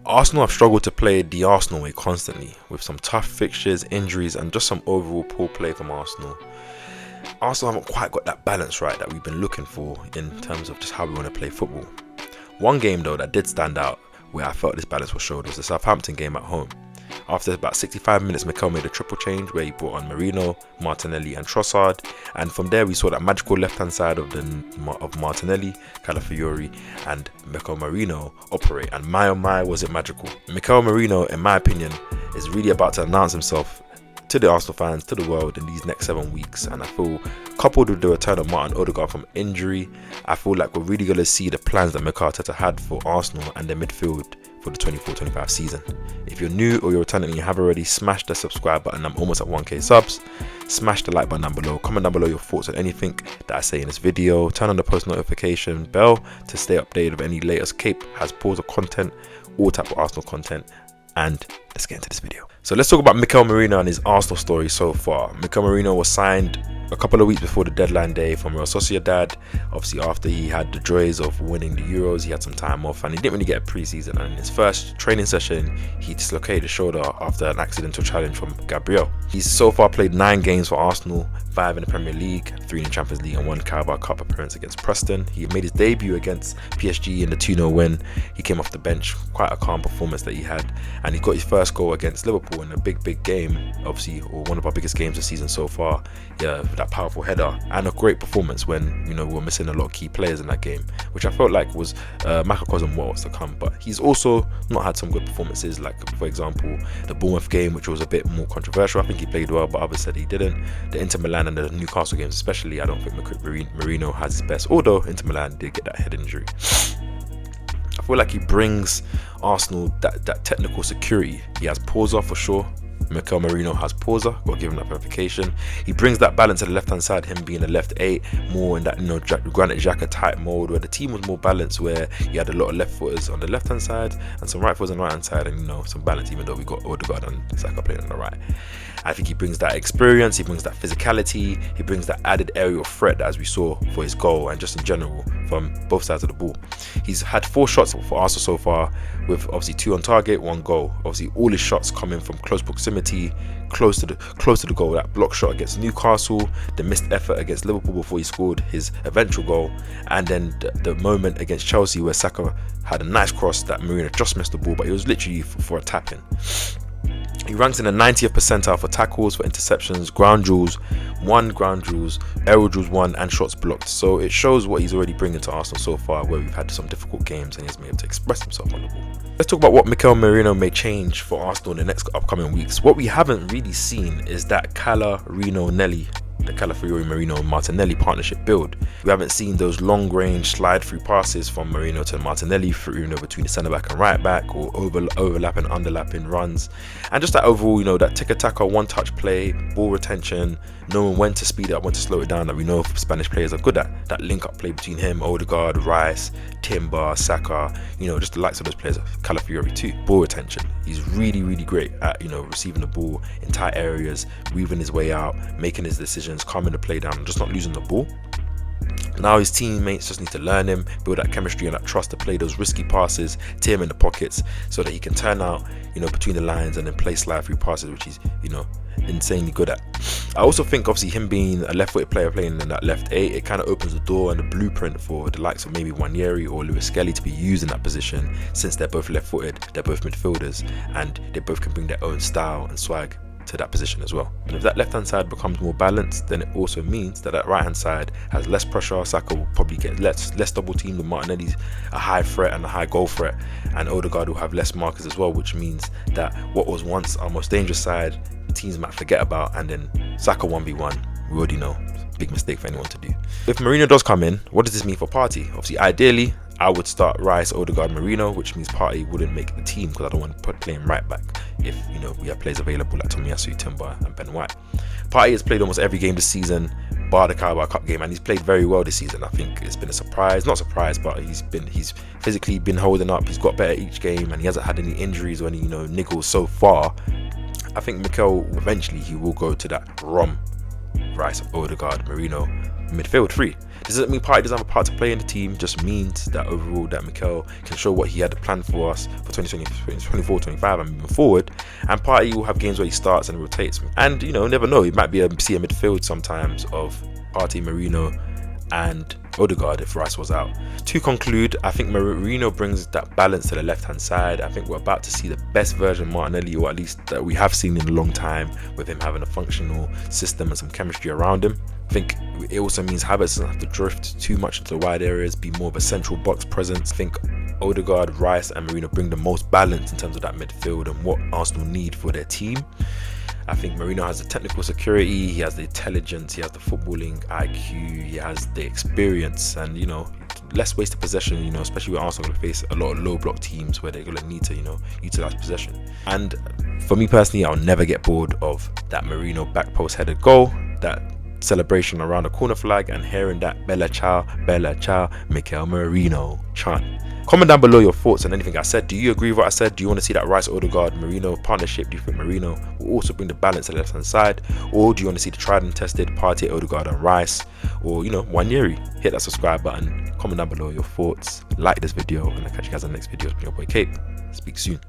Arsenal have struggled to play the Arsenal way constantly, with some tough fixtures, injuries and just some overall poor play from Arsenal. Arsenal haven't quite got that balance right that we've been looking for in terms of just how we want to play football. One game though that did stand out where I felt this balance was showed was the Southampton game at home. After about 65 minutes, Mikel made a triple change where he brought on Merino, Martinelli and Trossard, and from there we saw that magical left-hand side of Martinelli, Calafiori and Mikel Merino operate, and my oh my was it magical. Mikel Merino, in my opinion, is really about to announce himself to the Arsenal fans, to the world in these next 7 weeks, and I feel coupled with the return of Martin Odegaard from injury, I feel like we're really going to see the plans that Mikel Arteta had for Arsenal and their midfield for the 24-25 season. If you're new or you're returning and you have already, smash the subscribe button. I'm almost at 1k subs. Smash the like button down below. Comment down below your thoughts on anything that I say in this video. Turn on the post notification bell to stay updated of any latest Cape has pause of content, all type of Arsenal content. And let's get into this video. So let's talk about Mikel Merino and his Arsenal story so far. Mikel Merino was signed a couple of weeks before the deadline day from Real Sociedad. Obviously after he had the joys of winning the Euros, he had some time off and he didn't really get a pre-season, and in his first training session he dislocated his shoulder after an accidental challenge from Gabriel. He's so far played 9 games for Arsenal, 5 in the Premier League, 3 in the Champions League and 1 Carabao Cup appearance against Preston. He made his debut against PSG in the 2-0 win. He came off the bench, quite a calm performance that he had, and he got his first goal against Liverpool in a big game, obviously, or one of our biggest games this season so far. Yeah, that powerful header and a great performance when, you know, we were missing a lot of key players in that game, which I felt like was macrocosm what was to come. But he's also not had some good performances, like for example the Bournemouth game, which was a bit more controversial. I think he played well, but others said he didn't. The Inter Milan and the Newcastle games especially, I don't think Merino has his best, although Inter Milan did get that head injury. I feel like he brings Arsenal that technical security. He has Pausa for sure. Mikel Merino has Pausa, got given that verification. He brings that balance to the left hand side, him being a left 8, more in that, you know, Granit Xhaka type mode where the team was more balanced, where he had a lot of left footers on the left hand side and some right footers on the right hand side, and you know, some balance, even though we got Odegaard and Saka playing on the right. I think he brings that experience, he brings that physicality, he brings that added aerial threat that, as we saw for his goal and just in general from both sides of the ball. He's had 4 shots for Arsenal so far, with obviously 2 on target, 1 goal. Obviously all his shots coming from close proximity, close to the goal. That block shot against Newcastle, the missed effort against Liverpool before he scored his eventual goal, and then the moment against Chelsea where Saka had a nice cross that Merino just missed the ball, but it was literally for a tap-in. He ranks in the 90th percentile for tackles, for interceptions, ground duels, 1 ground duels, aerial duels 1, and shots blocked. So it shows what he's already bringing to Arsenal so far, where we've had some difficult games and he's been able to express himself on the ball. Let's talk about what Mikel Merino may change for Arsenal in the next upcoming weeks. What we haven't really seen is that Calafiori the Calafiori Merino Martinelli partnership build. We haven't seen those long range slide through passes from Merino to Martinelli through, you know, between the centre back and right back, or overlapping, underlapping runs, and just that overall, you know, that tiki-taka, one touch play, ball retention, knowing when to speed it up, when to slow it down, that we know Spanish players are good at. That link up play between him, Odegaard, Rice, Timber, Saka, you know, just the likes of those players. Calafiori too. Ball retention, he's really great at, you know, receiving the ball in tight areas, weaving his way out, making his decisions, calming the play down, just not losing the ball. Now his teammates just need to learn him, build that chemistry and that trust to play those risky passes to him in the pockets, so that he can turn out, you know, between the lines and then play slide through passes, which he's, you know, insanely good at. I also think obviously him being a left-footed player playing in that left 8, it kind of opens the door and the blueprint for the likes of maybe Wanyeri or Lewis Skelly to be used in that position, since they're both left-footed, they're both midfielders, and they both can bring their own style and swag to that position as well. And if that left hand side becomes more balanced, then it also means that that right hand side has less pressure. Saka will probably get less double teamed, with Martinelli's a high threat and a high goal threat, and Odegaard will have less markers as well, which means that what was once our most dangerous side, teams might forget about, and then Saka 1v1, we already know, big mistake for anyone to do. If Merino does come in, what does this mean for Partey? Obviously ideally I would start Rice, Odegaard, Merino, which means Partey wouldn't make the team because I don't want to put playing right back if, you know, we have players available like Tomiyasu, Timber and Ben White. Partey has played almost every game this season, bar the Carabao Cup game, and he's played very well this season. I think it's been a surprise, not surprise, but he's physically been holding up, he's got better each game, and he hasn't had any injuries or any, you know, niggles so far. I think Mikel eventually he will go to that Rice, Odegaard, Merino midfield three. This doesn't mean Partey doesn't have a part to play in the team, just means that overall that Mikel can show what he had planned for us for 2024, 25 and moving forward. And Partey will have games where he starts and rotates. And never know, it might be see a midfield sometimes of Partey, Merino and Odegaard if Rice was out. To conclude, I think Merino brings that balance to the left hand side. I think we're about to see the best version of Martinelli, or at least that we have seen in a long time, with him having a functional system and some chemistry around him. I think it also means Havertz doesn't have to drift too much into wide areas, be more of a central box presence. I think Odegaard, Rice and Merino bring the most balance in terms of that midfield and what Arsenal need for their team. I think Merino has the technical security, he has the intelligence, he has the footballing IQ, he has the experience, and less wasted possession, especially with Arsenal going to face a lot of low block teams where they're going to need to utilize possession. And for me personally, I'll never get bored of that Merino back post headed goal, that celebration around the corner flag, and hearing that Bella Ciao, Mikel Merino chant. Comment down below your thoughts on anything I said. Do you agree with what I said? Do you want to see that Rice Odegaard Merino partnership? Do you think Merino will also bring the balance to the left hand side, or do you want to see the tried and tested Partey, Odegaard and Rice, or Wanyeri? Hit that subscribe button, comment down below your thoughts, like this video, and I'll catch you guys on the next video. It's been your boy Cape. Speak soon.